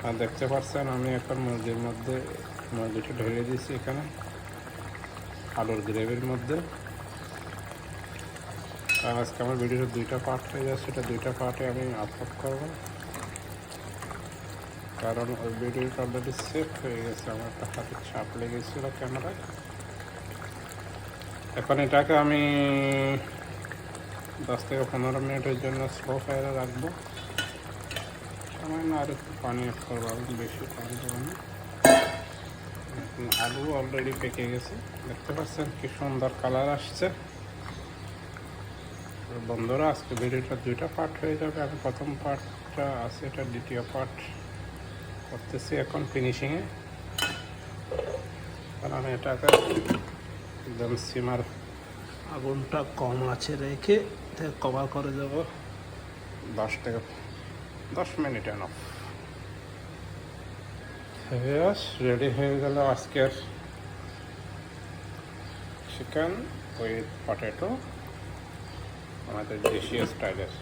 আর দেখতে পাচ্ছেন আমি এখন মুরগির মধ্যে মুরগিটা ঢেলে দিয়েছি এখানে আলুর গ্রেভির মধ্যে। আর আজকে আমার ভিডিওটা 2টা পার্ট হয়ে যাচ্ছে, সেটা 2টা পার্টে আমি আপলোড করবো, কারণ ওই ভিডিওটা অলরেডি সেভ হয়ে গেছে। আমার একটা হাতে চাপ লেগেছিল ক্যামেরায়। এখন এটাকে আমি 10 থেকে 15 মিনিটের জন্য স্লো ফায়ারে রাখবো। সামান্য আর একটু পানি অ্যাড করবো, আমি বেশি পানি দেবো না। আলু অলরেডি পেকে গেছে, দেখতে পাচ্ছেন কি সুন্দর কালার আসছে। বন্ধুরা, আজকে ভিডিওটা 2টা পার্ট হয়ে যাবে। আমি প্রথম পার্টটা আছে, এটা দ্বিতীয় পার্ট করতেছি এখন ফিনিশিংয়ে। কারণ এটাকে একদম সিমার আগুনটা কম আছে রেখে কভার করে দেবো 10 থেকে 10 মিনিট এনাফ। রেডি হয়ে গেল আজকের চিকেন উইথ পটেটো, আমাদের দেশীয় স্টাইলের।